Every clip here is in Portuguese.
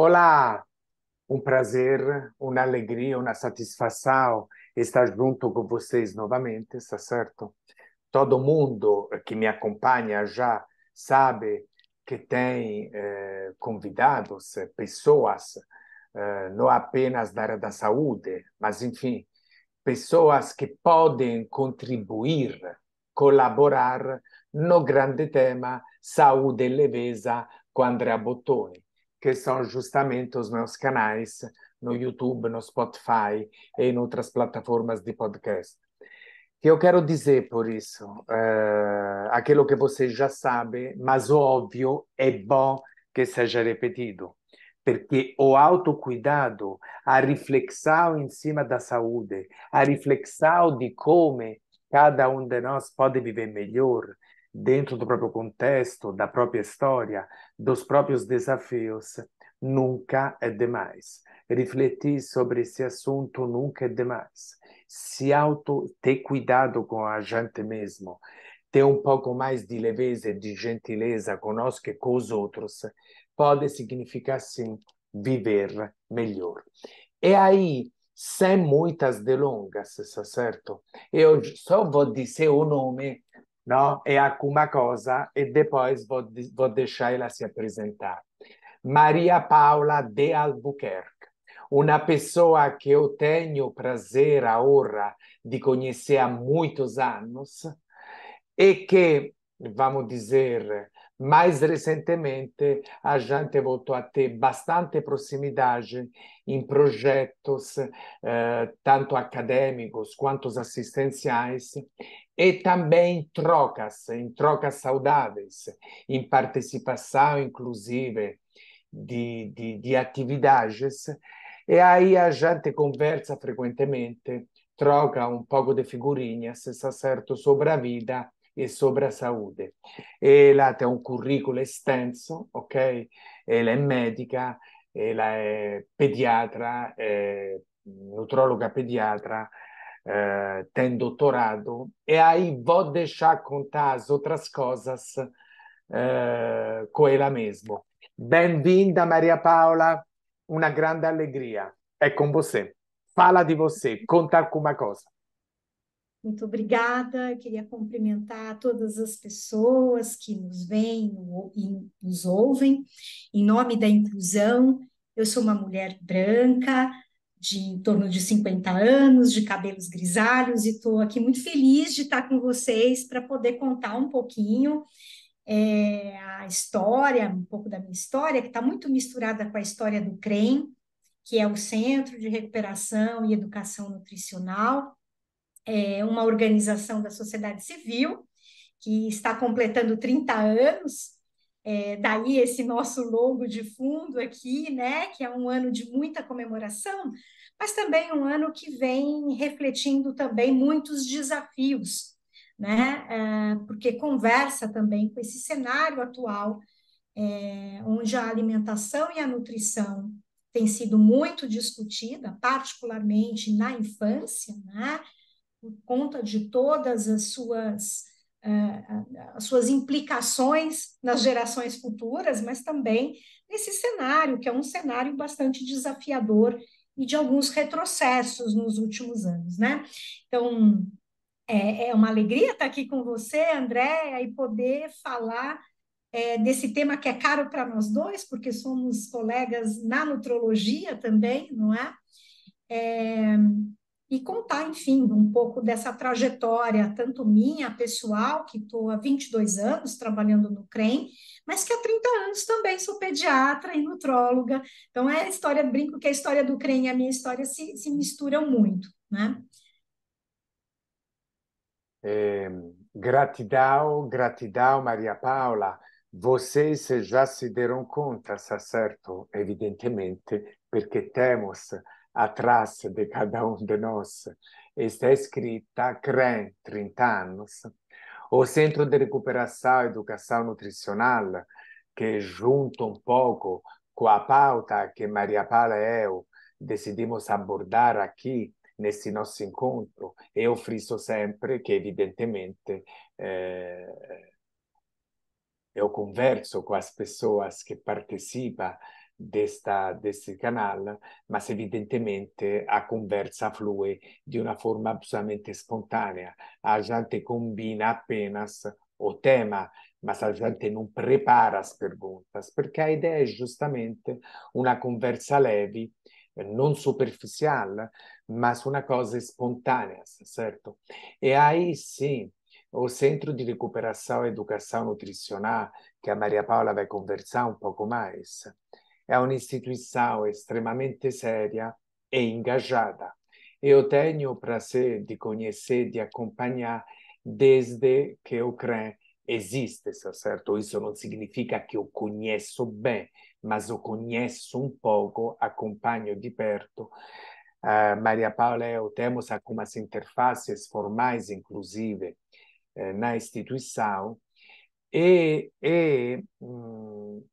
Olá, um prazer, uma alegria, uma satisfação estar junto com vocês novamente, está certo? Todo mundo que me acompanha já sabe que tem convidados, pessoas, não apenas da área da saúde, mas, enfim, pessoas que podem contribuir, colaborar no grande tema saúde e leveza com Andrea Bottoni, que são justamente os meus canais no YouTube, no Spotify e em outras plataformas de podcast. Que eu quero dizer por isso, aquilo que você já sabe, mas o óbvio é bom que seja repetido, porque o autocuidado, a reflexão em cima da saúde, a reflexão de como cada um de nós pode viver melhor dentro do próprio contexto, da própria história, dos próprios desafios, nunca é demais. Refletir sobre esse assunto nunca é demais. Ter cuidado com a gente mesmo, ter um pouco mais de leveza e de gentileza conosco e com os outros, pode significar, sim, viver melhor. E aí, sem muitas delongas, está certo? Eu só vou dizer o nome, não? É alguma coisa, e depois vou deixar ela se apresentar. Maria Paula de Albuquerque, uma pessoa que eu tenho prazer, a honra de conhecer há muitos anos e que, vamos dizer, mais recentemente a gente voltou a ter bastante proximidade em projetos, tanto acadêmicos quanto assistenciais, e também em trocas saudáveis, em participação, inclusive, de atividades. E aí a gente conversa frequentemente, troca um pouco de figurinhas, está certo, sobre a vida e sobre a saúde. Ela tem um currículo extenso, ok? Ela é médica, ela é pediatra, é nutróloga pediatra, tem doutorado, e aí vou deixar contar as outras coisas com ela mesmo. Bem-vinda, Maria Paula, uma grande alegria. É com você. Fala de você, conta alguma coisa. Muito obrigada. Eu queria cumprimentar todas as pessoas que nos veem e nos ouvem. Em nome da inclusão, eu sou uma mulher branca, de em torno de 50 anos, de cabelos grisalhos, e estou aqui muito feliz de estar com vocês para poder contar um pouquinho a história, um pouco da minha história, que está muito misturada com a história do CREM, que é o Centro de Recuperação e Educação Nutricional, uma organização da sociedade civil que está completando 30 anos, daí esse nosso logo de fundo aqui, né, que é um ano de muita comemoração, mas também um ano que vem refletindo também muitos desafios, né, porque conversa também com esse cenário atual, onde a alimentação e a nutrição tem sido muito discutida, particularmente na infância, né, por conta de todas as suas implicações nas gerações futuras, mas também nesse cenário, que é um cenário bastante desafiador e de alguns retrocessos nos últimos anos, né? Então, é uma alegria estar aqui com você, Andréa, e poder falar desse tema que é caro para nós dois, porque somos colegas na nutrologia também, não é? E contar, enfim, um pouco dessa trajetória, tanto minha, pessoal, que estou há 22 anos trabalhando no CREM, mas que há 30 anos também sou pediatra e nutróloga. Então, é a história, brinco que a história do CREM e a minha história se misturam muito, né? É, gratidão, gratidão, Maria Paula. Vocês já se deram conta, está certo? Evidentemente, porque temos atrás de cada um de nós, está escrita CREM, 30 anos, o Centro de Recuperação e Educação Nutricional, que junto um pouco com a pauta que Maria Paula e eu decidimos abordar aqui nesse nosso encontro, eu friso sempre que, evidentemente, eu converso com as pessoas que participam desse canal, mas evidentemente a conversa flui de uma forma absolutamente espontânea. A gente combina apenas o tema, mas a gente não prepara as perguntas, porque a ideia é justamente uma conversa leve, non superficial, mas uma coisa espontânea, certo? E aí sim, o Centro de Recuperação e Educação Nutricional, que a Maria Paula vai conversar um pouco mais, é uma instituição extremamente séria e engajada. Eu tenho o prazer de conhecer, de acompanhar desde que o CREM existe, certo? Isso não significa que eu conheço bem, mas eu conheço um pouco, acompanho de perto. Maria Paula e eu temos algumas interfaces formais, inclusive, na instituição,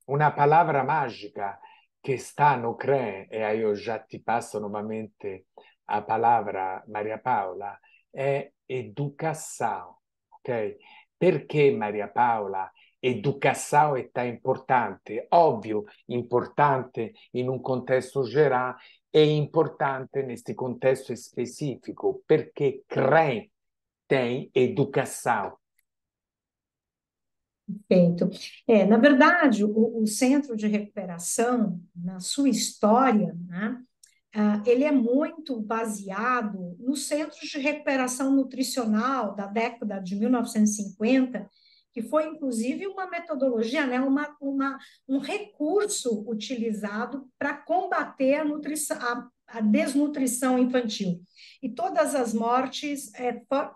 uma palavra mágica que está no CREA, e aí eu já te passo novamente a palavra, Maria Paula, é educação, ok? Perché, Maria Paula, educação é tão importante? Óbvio, importante in un contesto geral e importante neste contexto específico, perché CREA tem educação. Perfeito. Na verdade, o Centro de Recuperação, na sua história, né, ele é muito baseado nos Centros de Recuperação Nutricional da década de 1950, que foi, inclusive, uma metodologia, né, um recurso utilizado para combater a desnutrição infantil e todas as mortes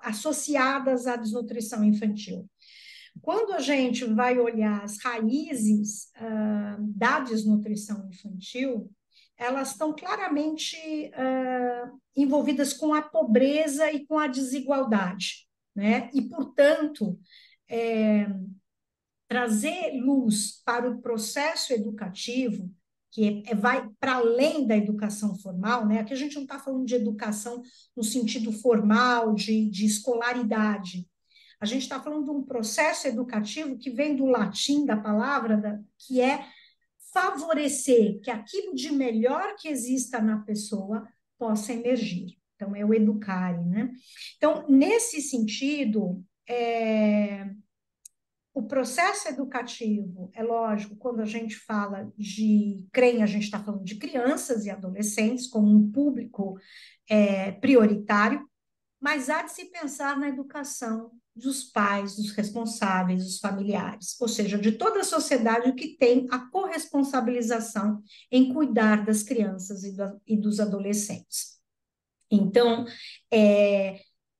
associadas à desnutrição infantil. Quando a gente vai olhar as raízes da desnutrição infantil, elas estão claramente envolvidas com a pobreza e com a desigualdade, né? E, portanto, trazer luz para o processo educativo, que vai para além da educação formal, né? Aqui a gente não está falando de educação no sentido formal, de escolaridade. A gente está falando de um processo educativo que vem do latim, da palavra, que é favorecer que aquilo de melhor que exista na pessoa possa emergir. Então, é o educare, né? Então, nesse sentido, o processo educativo, é lógico, quando a gente fala de CREM, a gente está falando de crianças e adolescentes como um público prioritário, mas há de se pensar na educação dos pais, dos responsáveis, dos familiares, ou seja, de toda a sociedade que tem a corresponsabilização em cuidar das crianças e dos adolescentes. Então,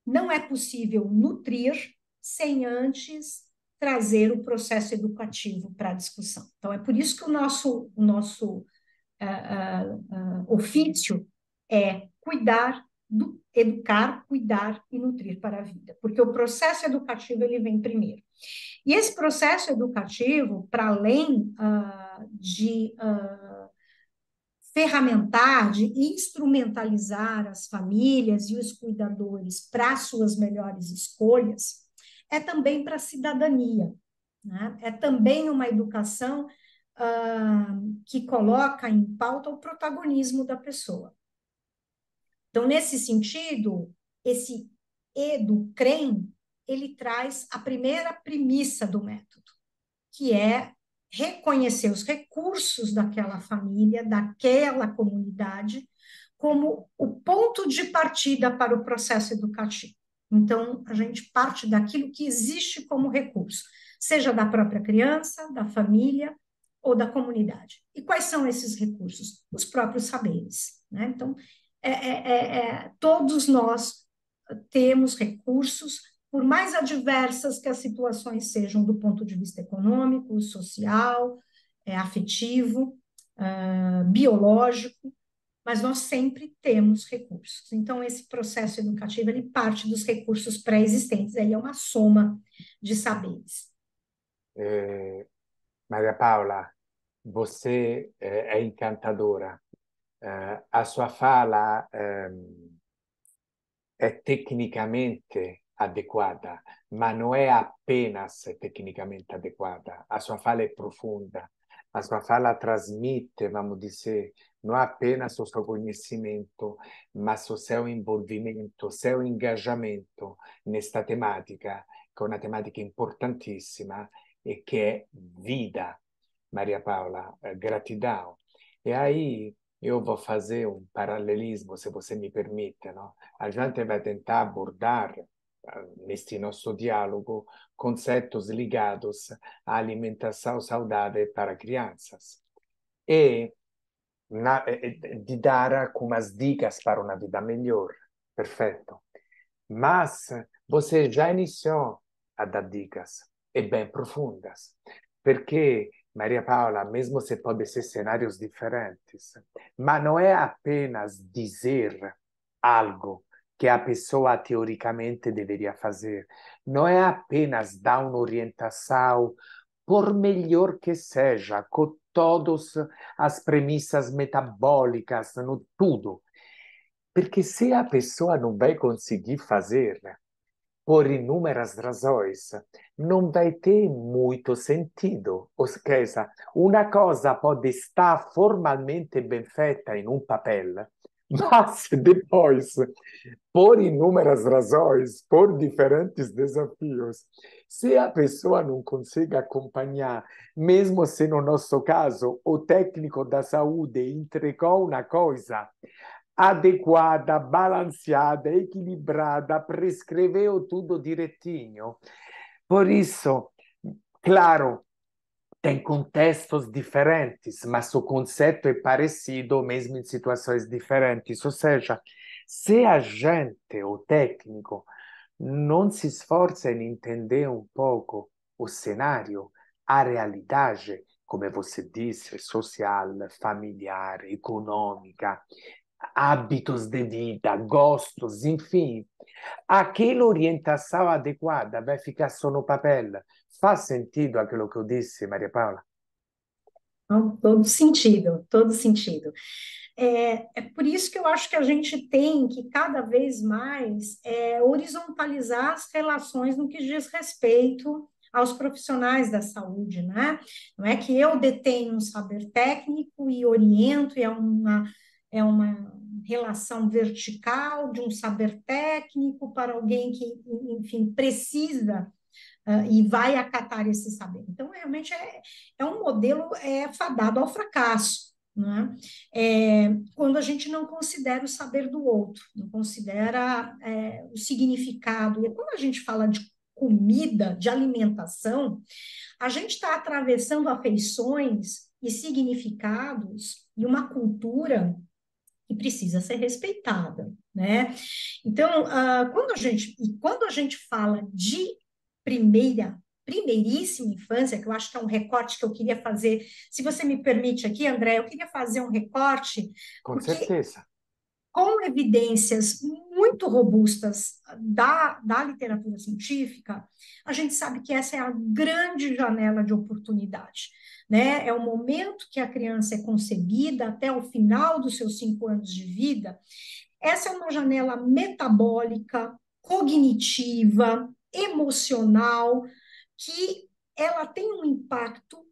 não é possível nutrir sem antes trazer o processo educativo para a discussão. Então, é por isso que o nosso ofício é educar, cuidar e nutrir para a vida, porque o processo educativo ele vem primeiro. E esse processo educativo, para além de ferramentar, de instrumentalizar as famílias e os cuidadores para suas melhores escolhas, é também para a cidadania, né? É também uma educação que coloca em pauta o protagonismo da pessoa. Então, nesse sentido, esse EduCREM, ele traz a primeira premissa do método, que é reconhecer os recursos daquela família, daquela comunidade, como o ponto de partida para o processo educativo. Então, a gente parte daquilo que existe como recurso, seja da própria criança, da família ou da comunidade. E quais são esses recursos? Os próprios saberes, né? Então, todos nós temos recursos, por mais adversas que as situações sejam do ponto de vista econômico, social, afetivo, biológico, mas nós sempre temos recursos. Então, esse processo educativo, ele parte dos recursos pré-existentes, aí é uma soma de saberes. Maria Paula, você é encantadora. A sua fala é tecnicamente adequada, mas não é apenas tecnicamente adequada. A sua fala é profunda. a sua fala trasmite, vamos dizer, não apenas o seu conhecimento, mas o seu envolvimento, o seu engajamento nesta temática, que é uma temática importantíssima e que é vida. Maria Paula, gratidão. E aí eu vou fazer um paralelismo, se você me permite, não? A gente vai tentar abordar neste nosso diálogo conceitos ligados à alimentação saudável para crianças e de dar algumas dicas para uma vida melhor. Perfeito. Mas você já iniciou a dar dicas e bem profundas, porque Maria Paula, mesmo se pode ser cenários diferentes, mas não é apenas dizer algo que a pessoa teoricamente deveria fazer, não é apenas dar uma orientação, por melhor que seja, com todas as premissas metabólicas, no tudo. Porque se a pessoa não vai conseguir fazer, por inúmeras razões, não vai ter muito sentido. Ou seja, uma coisa pode estar formalmente bem feita em um papel, mas depois, por inúmeras razões, por diferentes desafios, se a pessoa não consegue acompanhar, mesmo se no nosso caso o técnico da saúde entregou uma coisa adequada, balanceada, equilibrada, prescreveu tudo direitinho. Por isso, claro, tem contextos diferentes, mas o conceito é parecido mesmo em situações diferentes. Ou seja, se a gente, o técnico, não se esforça em entender um pouco o cenário, a realidade, como você disse, social, familiar, econômica, hábitos de vida, gostos, enfim, aquela orientação adequada vai ficar só no papel. Faz sentido aquilo que eu disse, Maria Paula? Então, todo sentido, todo sentido. É por isso que eu acho que a gente tem que cada vez mais horizontalizar as relações no que diz respeito aos profissionais da saúde, né? Não é que eu detenho um saber técnico e oriento, e é uma relação vertical de um saber técnico para alguém que, enfim, precisa e vai acatar esse saber. Então, realmente é um modelo fadado ao fracasso, né? Quando a gente não considera o saber do outro, não considera o significado. E quando a gente fala de comida, de alimentação, a gente está atravessando afeições e significados e uma cultura que precisa ser respeitada, né? Então, quando a gente fala de primeiríssima infância, que eu acho que é um recorte que eu queria fazer, se você me permite aqui, André, eu queria fazer um recorte, Com porque certeza. com evidências muito robustas da literatura científica, a gente sabe que essa é a grande janela de oportunidade, né? É o momento que a criança é concebida até o final dos seus 5 anos de vida. Essa é uma janela metabólica, cognitiva, emocional, que ela tem um impacto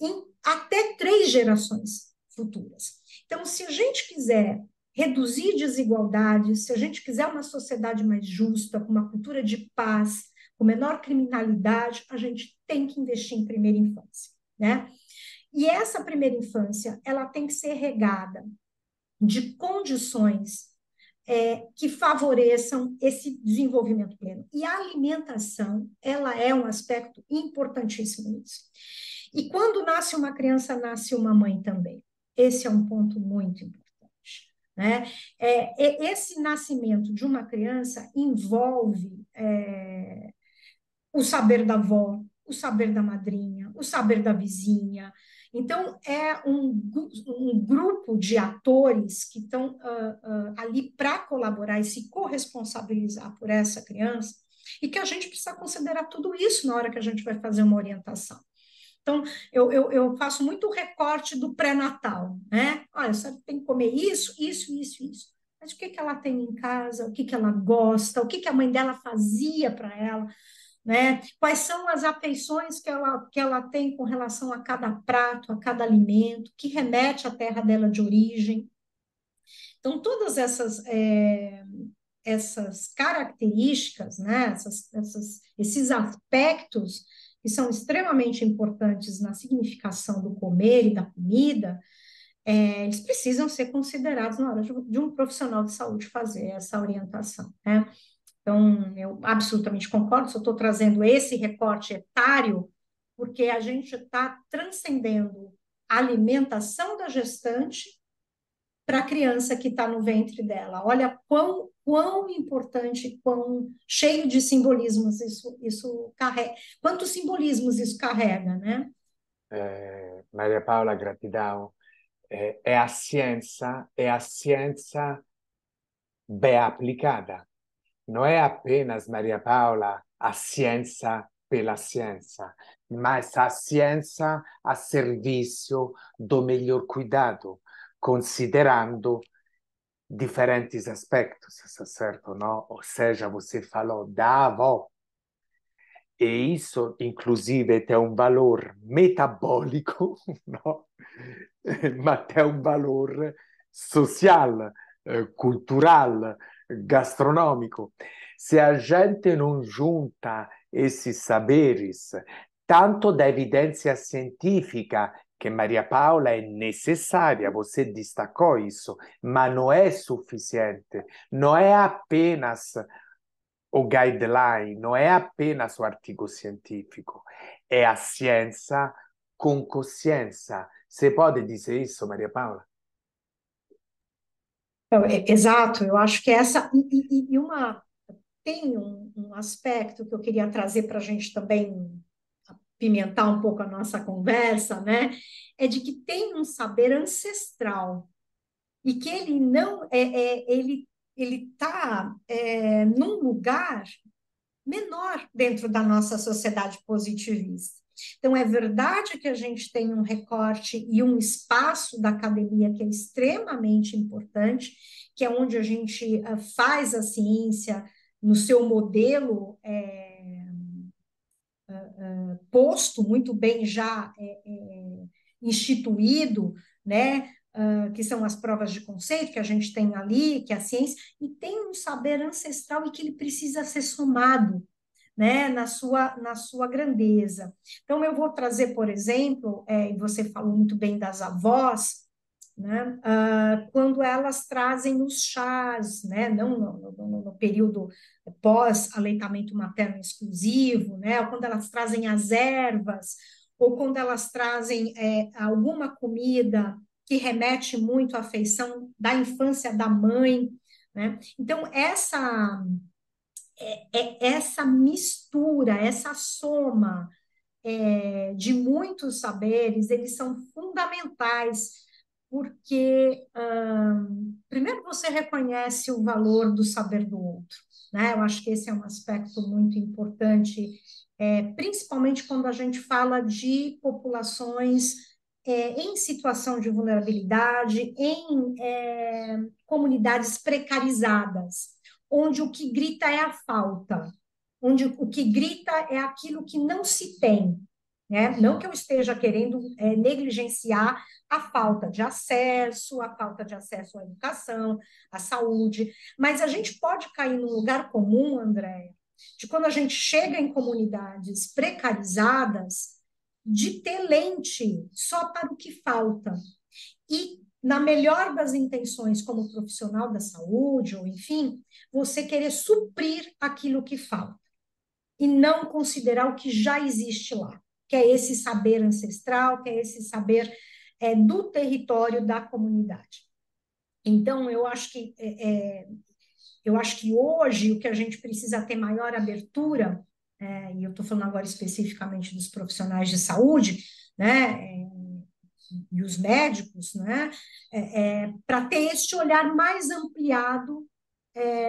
em até 3 gerações futuras. Então, se a gente quiser reduzir desigualdades, se a gente quiser uma sociedade mais justa, com uma cultura de paz, com menor criminalidade, a gente tem que investir em primeira infância, né? E essa primeira infância, ela tem que ser regada de condições que favoreçam esse desenvolvimento pleno. E a alimentação, ela é um aspecto importantíssimo nisso. E quando nasce uma criança, nasce uma mãe também. Esse é um ponto muito importante, né? Esse nascimento de uma criança envolve o saber da avó, o saber da madrinha, o saber da vizinha. Então, é um grupo de atores que estão ali para colaborar e se corresponsabilizar por essa criança, e que a gente precisa considerar tudo isso na hora que a gente vai fazer uma orientação. Então, eu faço muito recorte do pré-natal, né? Olha, você tem que comer isso, isso, isso, isso. Mas o que ela tem em casa, o que ela gosta, o que a mãe dela fazia para ela, né? Quais são as afeições que ela tem com relação a cada prato, a cada alimento, que remete à terra dela de origem. Então, todas essas características, né? Esses aspectos que são extremamente importantes na significação do comer e da comida, eles precisam ser considerados na hora de um profissional de saúde fazer essa orientação, né? Então, eu absolutamente concordo, só estou trazendo esse recorte etário, porque a gente está transcendendo a alimentação da gestante para a criança que está no ventre dela. Olha quão importante, quão cheio de simbolismos isso carrega, quantos simbolismos isso carrega, né? Maria Paola, gratidão. É a ciência bem aplicada. Não é apenas, Maria Paola, a ciência pela ciência, mas a ciência a serviço do melhor cuidado, considerando diferentes aspectos, certo? Não? Ou seja, você falou da avó, e isso, inclusive, tem um valor metabólico, no? Ma tem um valor social, cultural, gastronômico. Se a gente não junta esses saberes, tanto da evidência científica, que Maria Paola é necessária, você destacou isso, mas não é suficiente, não é apenas o guideline, não é apenas o artigo científico, é a ciência com consciência. Você pode dizer isso, Maria Paula? Então, exato, eu acho que tem um aspecto que eu queria trazer para a gente também pimentar um pouco a nossa conversa, né? É de que tem um saber ancestral e que ele não ele está num lugar menor dentro da nossa sociedade positivista. Então, é verdade que a gente tem um recorte e um espaço da academia que é extremamente importante, que é onde a gente faz a ciência no seu modelo posto, muito bem já instituído, né? Que são as provas de conceito que a gente tem ali, que é a ciência, e tem um saber ancestral e que ele precisa ser somado, né, na sua grandeza. Então, eu vou trazer, por exemplo, e você falou muito bem das avós, né, quando elas trazem os chás, né, não no período pós-aleitamento materno exclusivo, né, ou quando elas trazem as ervas, ou quando elas trazem alguma comida que remete muito à afeição da infância da mãe, né? Então, essa mistura, essa soma de muitos saberes, eles são fundamentais, porque, primeiro, você reconhece o valor do saber do outro, né? Eu acho que esse é um aspecto muito importante, principalmente quando a gente fala de populações em situação de vulnerabilidade, em comunidades precarizadas, onde o que grita é a falta, onde o que grita é aquilo que não se tem, né? Não que eu esteja querendo negligenciar a falta de acesso à educação, à saúde, mas a gente pode cair num lugar comum, André, de quando a gente chega em comunidades precarizadas, de ter lente só para o que falta. E, na melhor das intenções, como profissional da saúde, ou enfim, você querer suprir aquilo que falta e não considerar o que já existe lá, que é esse saber ancestral, que é esse saber do território da comunidade. Então, eu acho que hoje o que a gente precisa ter maior abertura, e eu estou falando agora especificamente dos profissionais de saúde, né, e os médicos, né, para ter este olhar mais ampliado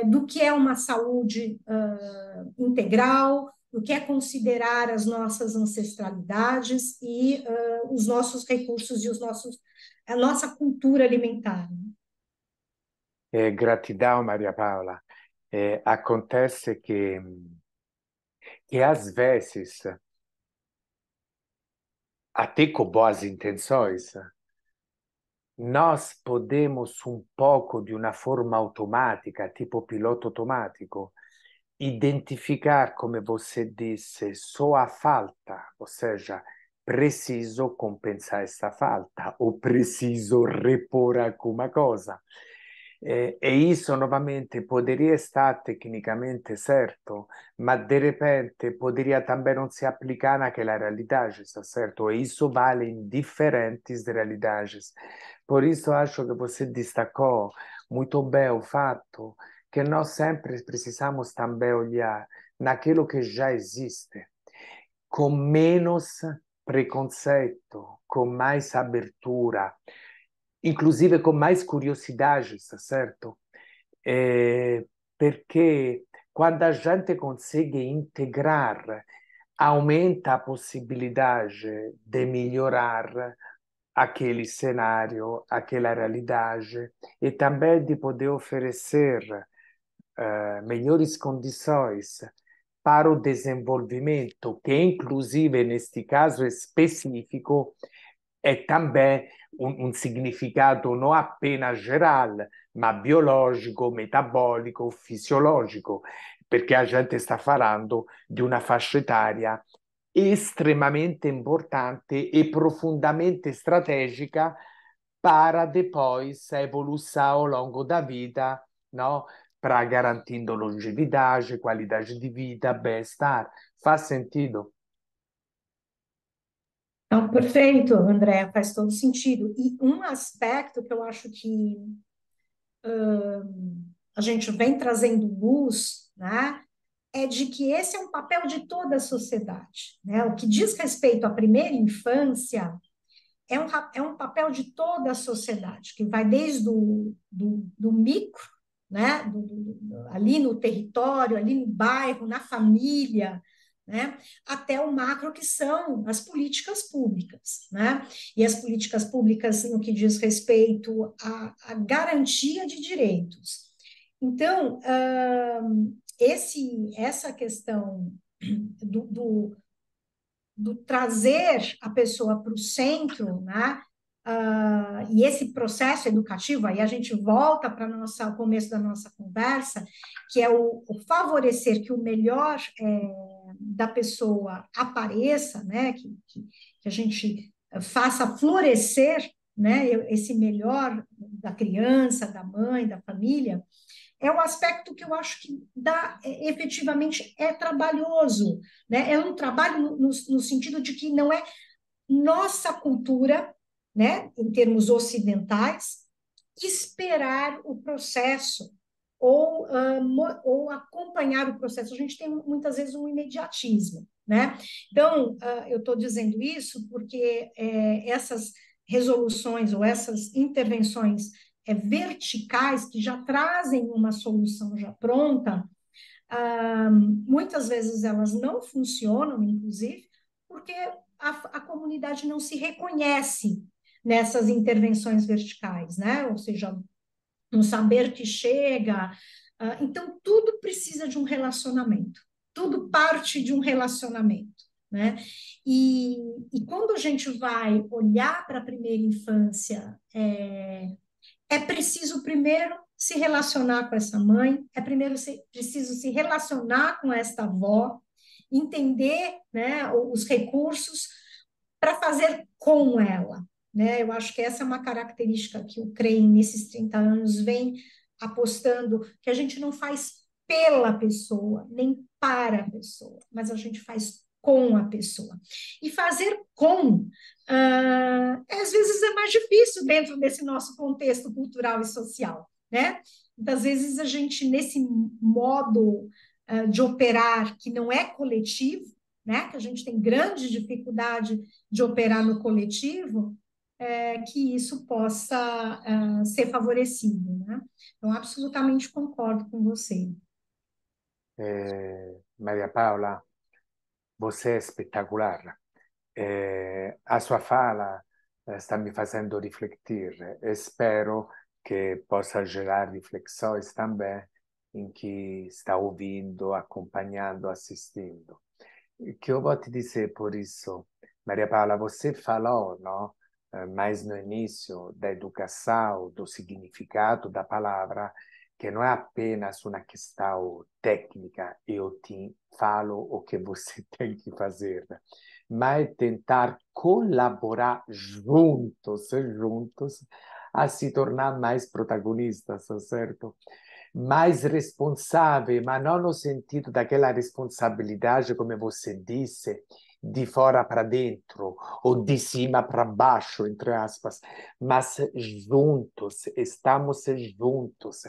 do que é uma saúde integral, do que é considerar as nossas ancestralidades e os nossos recursos e a nossa cultura alimentar. Gratidão, Maria Paula. Acontece que que às vezes, até com boas intenções, nós podemos um pouco de uma forma automática, tipo piloto automático, identificar, come você disse, só a falta, ou seja, preciso compensar esta falta, ou preciso repor alguma coisa. E isso, novamente, poderia estar tecnicamente certo, mas de repente poderia também não se aplicar naquela realidade, está certo? E isso vale em diferentes realidades. Por isso, acho que você destacou muito bem o fato que nós sempre precisamos também olhar naquilo que já existe, com menos preconceito, com mais abertura, inclusive com mais curiosidade, tá certo? É, porque quando a gente consegue integrar, aumenta a possibilidade de melhorar aquele cenário, aquela realidade, e também de poder oferecer melhores condições para o desenvolvimento, que inclusive neste caso específico é também um significado não apenas geral, mas biológico, metabólico, fisiológico, perché a gente sta falando di una fascia etaria estremamente importante e profundamente strategica para depois a evolução ao longo da vida, não? Para garantindo longevidade, qualidade de vida, bem-estar. Faz sentido? Então, perfeito, André, faz todo sentido. E um aspecto que eu acho que a gente vem trazendo luz, né, é de que esse é um papel de toda a sociedade, né? O que diz respeito à primeira infância é um papel de toda a sociedade, que vai desde do micro, né, ali no território, ali no bairro, na família, né, até o macro, que são as políticas públicas, né, e as políticas públicas no que diz respeito à garantia de direitos. Então, essa questão do, do, do trazer a pessoa para o centro, né? E esse processo educativo, aí a gente volta para o começo da nossa conversa, que é o favorecer que o melhor da pessoa apareça, né? Que a gente faça florescer, né? Esse melhor da criança, da mãe, da família, é um aspecto que eu acho que efetivamente é trabalhoso, né? É um trabalho no sentido de que não é nossa cultura, né, em termos ocidentais, esperar o processo ou acompanhar o processo. A gente tem muitas vezes um imediatismo, né? Então, eu estou dizendo isso porque essas resoluções ou essas intervenções verticais que já trazem uma solução já pronta, muitas vezes elas não funcionam, inclusive, porque a comunidade não se reconhece nessas intervenções verticais, né? Ou seja, um saber que chega. Então, tudo precisa de um relacionamento, tudo parte de um relacionamento, né? E quando a gente vai olhar para a primeira infância, é preciso primeiro se relacionar com essa mãe, preciso se relacionar com esta avó, entender, né, os recursos para fazer com ela. Né? Eu acho que essa é uma característica que o CREM, nesses 30 anos, vem apostando, que a gente não faz pela pessoa, nem para a pessoa, mas a gente faz com a pessoa. E fazer com, às vezes, é mais difícil dentro desse nosso contexto cultural e social, né? Muitas vezes a gente, nesse modo de operar que não é coletivo, né? Que a gente tem grande dificuldade de operar no coletivo, que isso possa ser favorecido, né? Então, absolutamente concordo com você. Maria Paula, você é espetacular. A sua fala sta me fazendo refletir e spero che possa gerar reflexões também em que está ouvindo, acompanhando, assistindo. que eu vou te dizer por isso, Maria Paula, você falou, não? Mais no início da educação, do significado da palavra, que não é apenas uma questão técnica, eu te falo o que você tem que fazer, mas é tentar colaborar juntos, a se tornar mais protagonistas, certo? Mais responsável, mas não no sentido daquela responsabilidade, como você disse, de fora para dentro, ou de cima para baixo, entre aspas, mas juntos, estamos juntos,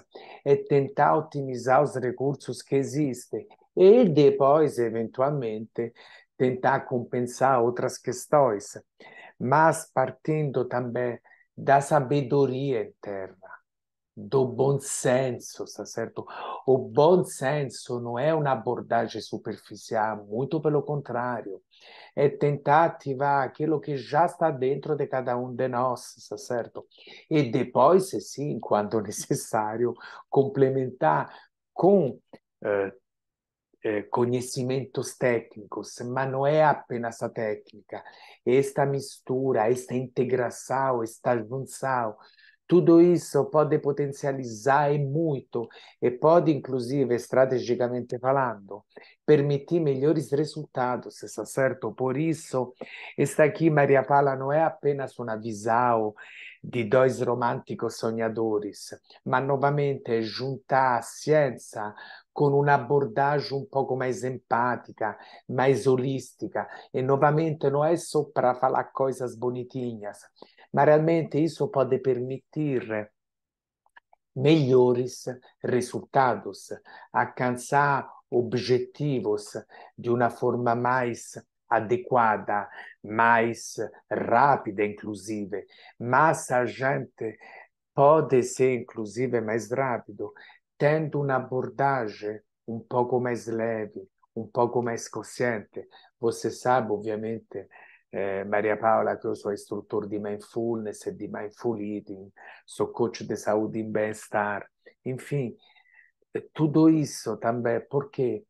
e tentar otimizar os recursos que existem, e depois, eventualmente, tentar compensar outras questões, mas partindo também da sabedoria interna, do bom senso, tá certo? O bom senso não é uma abordagem superficial, muito pelo contrário, é tentar ativar aquilo que já está dentro de cada um de nós, tá certo? E depois, sim, quando necessário, complementar com eh, conhecimentos técnicos, mas não é apenas a técnica, esta mistura, esta integração, esta junção, tudo isso pode potencializar e muito, e pode, inclusive, estrategicamente falando, permitir melhores resultados, está certo? Por isso, esta aqui, Maria Paula, não é apenas uma visão de dois românticos sonhadores, mas, novamente, é juntar a ciência com uma abordagem um pouco mais empática, mais holística. E, novamente, não é só para falar coisas bonitinhas, mas realmente isso pode permitir melhores resultados, alcançar objetivos de uma forma mais adequada, mais rápida, inclusive. Mas a gente pode ser, inclusive, mais rápido, tendo uma abordagem um pouco mais leve, um pouco mais consciente. Você sabe, obviamente, Maria Paula, que eu sou instrutor de mindfulness e de mindful eating, sou coach de saúde e bem-estar. Enfim, tudo isso também, por quê?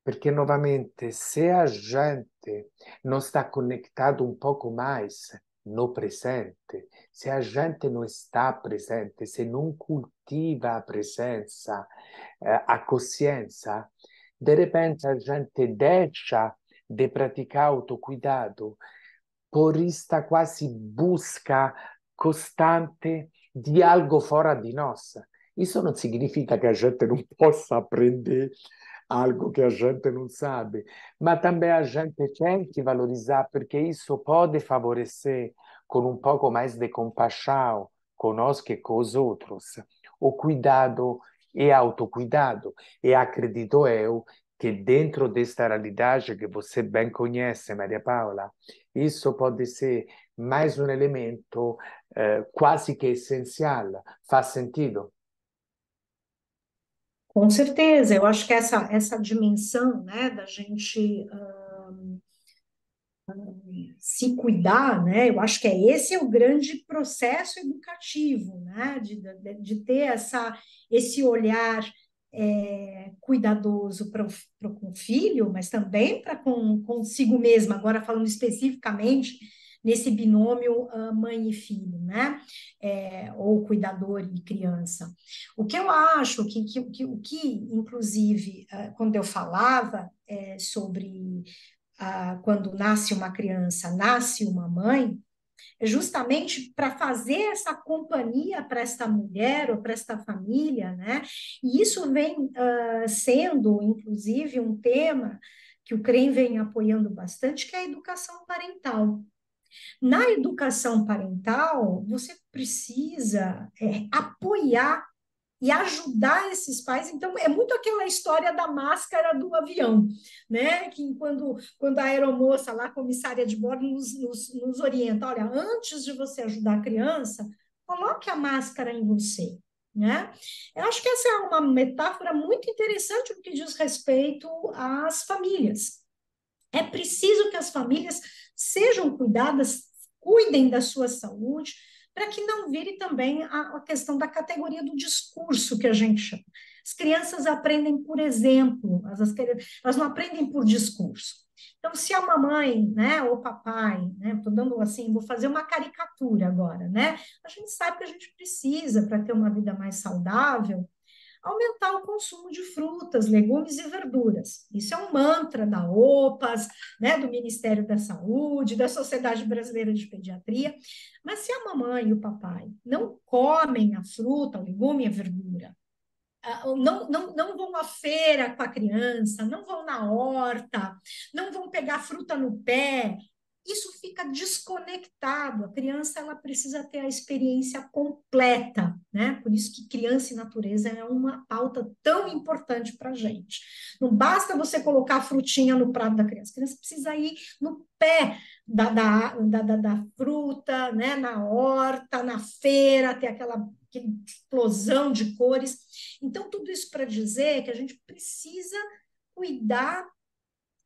Porque, novamente, se a gente não está conectado um pouco mais no presente, se a gente não está presente, se não cultiva a presença, a consciência, de repente a gente deixa de praticar autocuidado por esta quase busca constante di algo fora di nós. Isso não significa que a gente não possa aprender algo que a gente não sabe, mas também a gente tem que valorizar, porque isso pode favorecer, com um pouco mais de compaixão conosco e com os outros, o cuidado e autocuidado. E acredito eu que dentro desta realidade que você bem conhece, Maria Paula, isso pode ser mais um elemento quase que essencial. Faz sentido? Com certeza, eu acho que essa dimensão, né, da gente se cuidar, né, eu acho que esse é o grande processo educativo, né, de ter esse olhar cuidadoso com o filho, mas também para consigo mesma, agora falando especificamente nesse binômio mãe e filho, né? Ou cuidador e criança. O que eu acho inclusive, quando eu falava sobre quando nasce uma criança, nasce uma mãe, é justamente para fazer essa companhia para esta mulher ou para esta família, né? E isso vem sendo, inclusive, um tema que o CREM vem apoiando bastante, que é a educação parental. Na educação parental, você precisa apoiar e ajudar esses pais. Então, é muito aquela história da máscara do avião, né? Que quando a aeromoça lá, a comissária de bordo, nos orienta: olha, antes de você ajudar a criança, coloque a máscara em você. Né? Eu acho que essa é uma metáfora muito interessante no que diz respeito às famílias. É preciso que as famílias sejam cuidadas, cuidem da sua saúde, para que não vire também a questão da categoria do discurso que a gente chama. As crianças aprendem por exemplo, elas não aprendem por discurso. Então, se a mamãe, né, ou papai, né, estou dando assim, vou fazer uma caricatura agora, né? A gente sabe que a gente precisa, para ter uma vida mais saudável, aumentar o consumo de frutas, legumes e verduras. Isso é um mantra da OPAS, né, do Ministério da Saúde, da Sociedade Brasileira de Pediatria. Mas se a mamãe e o papai não comem a fruta, o legume e a verdura, não vão à feira com a criança, não vão na horta, não vão pegar fruta no pé, isso fica desconectado. A criança ela precisa ter a experiência completa, né? Por isso que criança e natureza é uma pauta tão importante para a gente. Não basta você colocar a frutinha no prato da criança, a criança precisa ir no pé da fruta, né? Na horta, na feira, ter aquela explosão de cores. Então, tudo isso para dizer que a gente precisa cuidar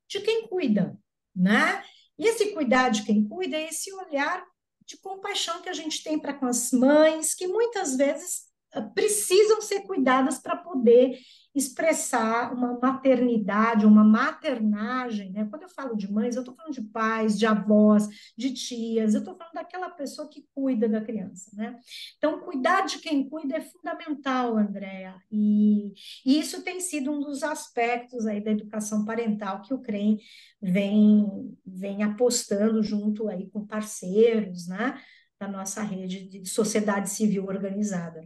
de quem cuida, né? E esse cuidar de quem cuida é esse olhar de compaixão que a gente tem para com as mães, que muitas vezes precisam ser cuidadas para poder expressar uma maternidade, uma maternagem, né? Quando eu falo de mães, eu estou falando de pais, de avós, de tias, eu estou falando daquela pessoa que cuida da criança, né? Então, cuidar de quem cuida é fundamental, Andréa, e isso tem sido um dos aspectos aí da educação parental que o CREM vem apostando junto aí com parceiros, né, da nossa rede de sociedade civil organizada.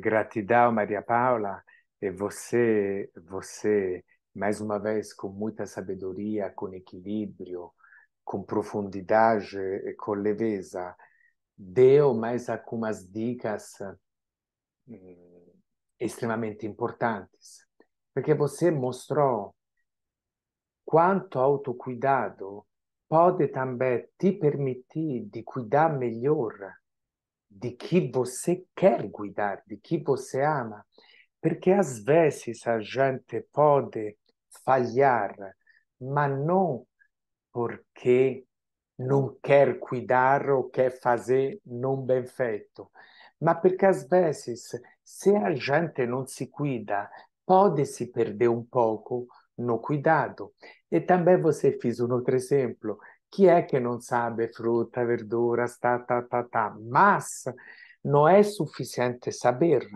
Gratidão, Maria Paula. E você, mais uma vez, com muita sabedoria, com equilíbrio, com profundidade e com leveza, deu mais algumas dicas extremamente importantes, porque você mostrou quanto autocuidado pode também te permitir de cuidar melhor de que você quer cuidar, de que você ama, porque às vezes a gente pode falhar, mas não porque não quer cuidar ou quer fazer não bem feito, mas porque às vezes, se a gente não se cuida, pode se perder um pouco no cuidado. E também você fez um outro exemplo, que é que não sabe fruta, verduras, mas não é suficiente saber,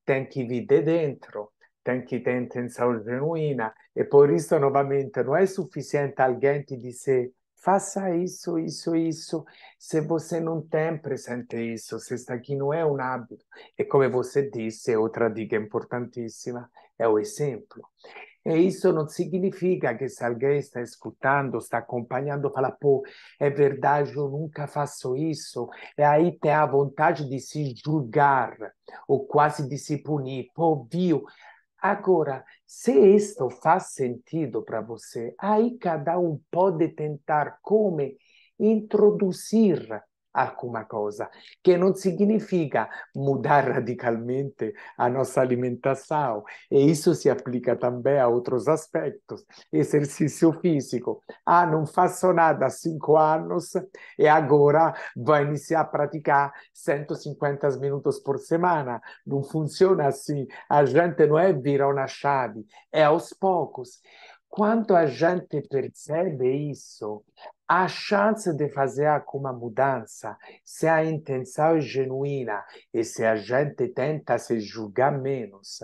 tem que vir de dentro, tem que ter intenção genuína, e por isso, novamente, não é suficiente alguém te dizer faça isso, isso, isso, se você não tem presente isso, se isso aqui não é um hábito. E como você disse, outra dica importantíssima é o exemplo. E isso não significa que se alguém está escutando, está acompanhando, fala, pô, é verdade, eu nunca faço isso. E aí tem a vontade de se julgar, ou quase de se punir. Pô, viu? Agora, se isto faz sentido para você, aí cada um pode tentar como introduzir alguma coisa, que não significa mudar radicalmente a nossa alimentação. E isso se aplica também a outros aspectos. Exercício físico. Ah, não faço nada há 5 anos e agora vou iniciar a praticar 150 minutos por semana. Não funciona assim. A gente não é virar uma chave, é aos poucos. Quando a gente percebe isso, a chance de fazer alguma mudança, se a intenção é genuína e se a gente tenta se julgar menos,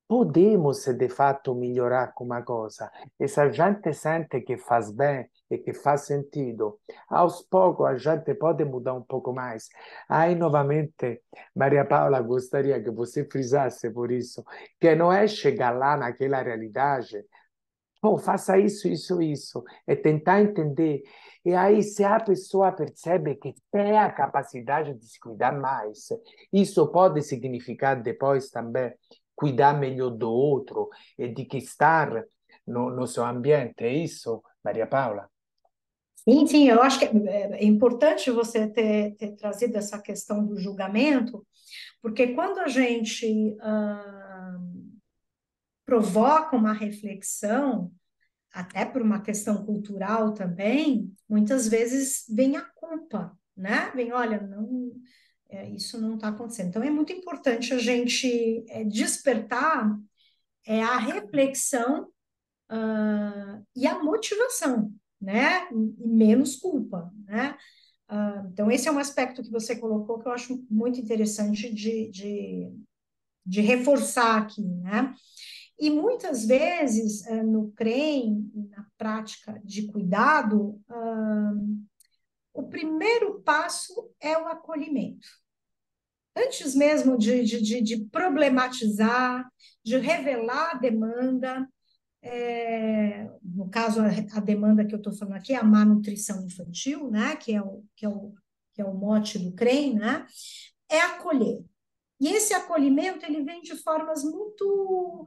podemos de fato melhorar alguma coisa. E se a gente sente que faz bem e que faz sentido, aos poucos a gente pode mudar um pouco mais. Aí, novamente, Maria Paula, gostaria que você frisasse por isso, que não é chegar lá naquela realidade, oh, faça isso, isso, isso, e tentar entender. E aí, se a pessoa percebe que tem a capacidade de se cuidar mais, isso pode significar depois também cuidar melhor do outro e de que estar no seu ambiente. É isso, Maria Paula? Sim, sim, eu acho que é importante você ter trazido essa questão do julgamento, porque quando a gente provoca uma reflexão, até por uma questão cultural também, muitas vezes vem a culpa, né? Vem, olha, não, isso não está acontecendo. Então, é muito importante a gente despertar a reflexão e a motivação, né? E menos culpa, né? Então, esse é um aspecto que você colocou que eu acho muito interessante de reforçar aqui, né? E muitas vezes, no CREM, na prática de cuidado, o primeiro passo é o acolhimento. Antes mesmo de problematizar, de revelar a demanda, no caso, a demanda que eu estou falando aqui é a má nutrição infantil, né, que é o mote do CREM, né, é acolher. E esse acolhimento, ele vem de formas muito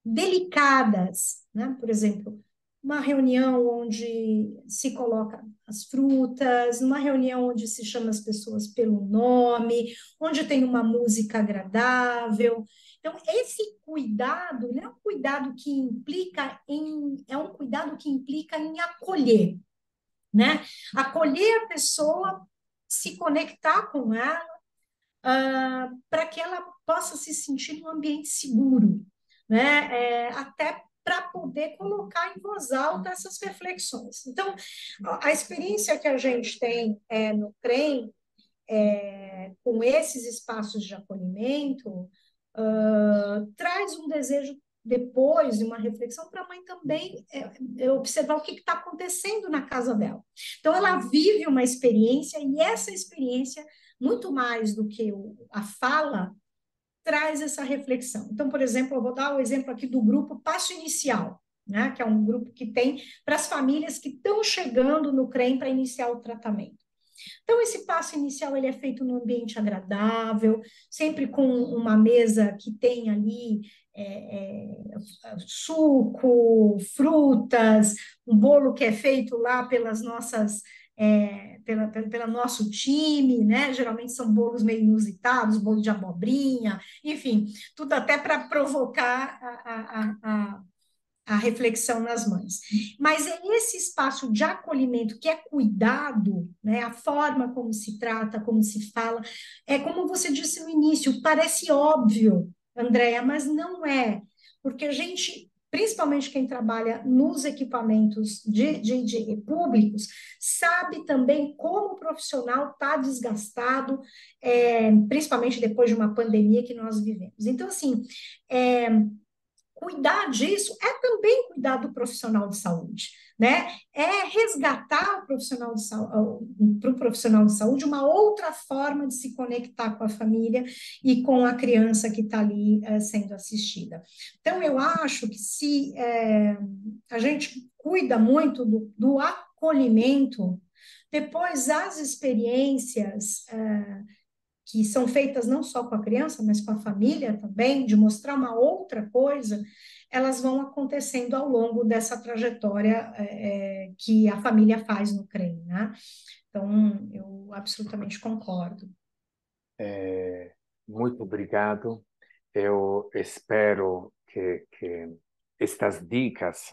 delicadas, né? Por exemplo, uma reunião onde se coloca as frutas, numa reunião onde se chama as pessoas pelo nome, onde tem uma música agradável. Então, esse cuidado, não é um cuidado que implica é um cuidado que implica em acolher, né? Acolher a pessoa, se conectar com ela, para que ela possa se sentir num ambiente seguro, né? Até para poder colocar em voz alta essas reflexões. Então, a experiência que a gente tem no CREM, com esses espaços de acolhimento, traz um desejo depois, uma reflexão para a mãe também observar o que está acontecendo na casa dela. Então, ela vive uma experiência e essa experiência, muito mais do que a fala, traz essa reflexão. Então, por exemplo, eu vou dar o exemplo aqui do grupo Passo Inicial, né, que é um grupo que tem para as famílias que estão chegando no CREM para iniciar o tratamento. Então, esse passo inicial ele é feito num ambiente agradável, sempre com uma mesa que tem ali suco, frutas, um bolo que é feito lá pelas nossas pela nosso time, né? Geralmente são bolos meio inusitados, bolo de abobrinha, enfim, tudo até para provocar a reflexão nas mães. Mas é esse espaço de acolhimento que é cuidado, né? A forma como se trata, como se fala, é como você disse no início, parece óbvio, Andréia, mas não é, porque a gente, principalmente quem trabalha nos equipamentos de públicos, sabe também como o profissional está desgastado, principalmente depois de uma pandemia que nós vivemos. Então, assim, cuidar disso é também cuidar do profissional de saúde, né? É resgatar o profissional de para o profissional de saúde uma outra forma de se conectar com a família e com a criança que está ali sendo assistida. Então, eu acho que se a gente cuida muito do acolhimento, depois as experiências que são feitas não só com a criança, mas com a família também, de mostrar uma outra coisa, elas vão acontecendo ao longo dessa trajetória que a família faz no CREM, né? Então, eu absolutamente concordo. Muito obrigado. Eu espero que estas dicas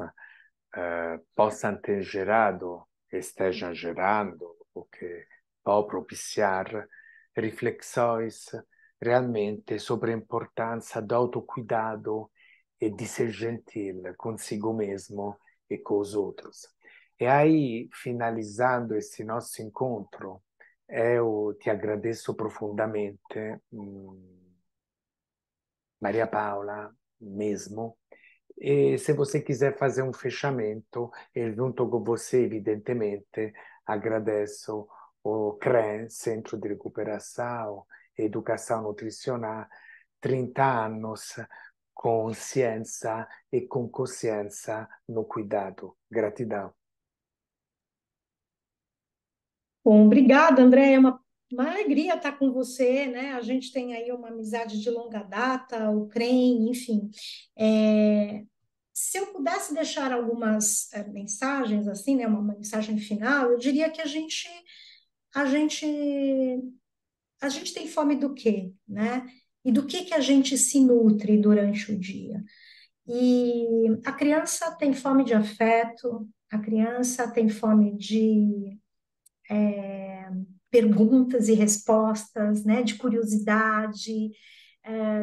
possam ter gerado, estejam gerando, o que pode propiciar reflexões realmente sobre a importância do autocuidado e de ser gentil consigo mesmo e com os outros. E aí, finalizando esse nosso encontro, eu te agradeço profundamente, Maria Paula, mesmo. E se você quiser fazer um fechamento, eu junto com você, evidentemente, agradeço o CREN, Centro de Recuperação e Educação Nutricional, 30 anos com ciência e com consciência no cuidado. Gratidão. Bom, obrigada, André. É uma alegria estar com você, né? A gente tem aí uma amizade de longa data, o CREM, enfim. Se eu pudesse deixar algumas mensagens, assim, né? Uma mensagem final, eu diria que a gente, a gente tem fome do quê, né? E do que a gente se nutre durante o dia? E a criança tem fome de afeto, a criança tem fome de perguntas e respostas, né, de curiosidade,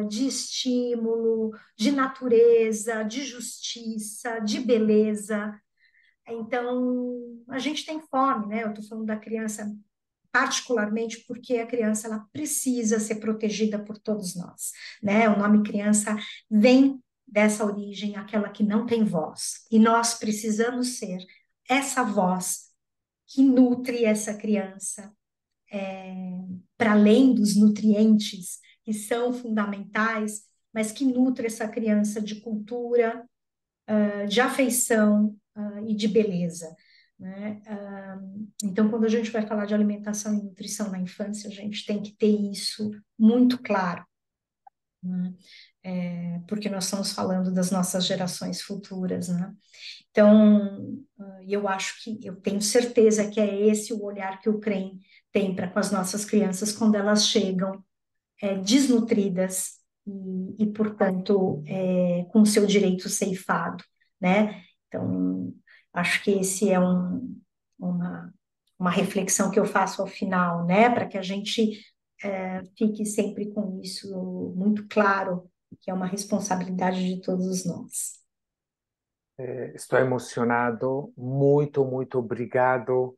de estímulo, de natureza, de justiça, de beleza. Então, a gente tem fome, né? Eu estou falando da criança particularmente porque a criança ela precisa ser protegida por todos nós, né? O nome criança vem dessa origem, aquela que não tem voz, e nós precisamos ser essa voz que nutre essa criança, para além dos nutrientes que são fundamentais, mas que nutre essa criança de cultura, de afeição, e de beleza, né? Então, quando a gente vai falar de alimentação e nutrição na infância, a gente tem que ter isso muito claro, né? Porque nós estamos falando das nossas gerações futuras, né? Então, eu acho que, eu tenho certeza que é esse o olhar que o CREM tem para com as nossas crianças quando elas chegam desnutridas portanto, com o seu direito ceifado, né? Então, acho que esse é uma, uma reflexão que eu faço ao final, né? Para que a gente fique sempre com isso muito claro, que é uma responsabilidade de todos nós. Estou emocionado. Muito, muito obrigado.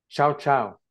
Tchau, tchau.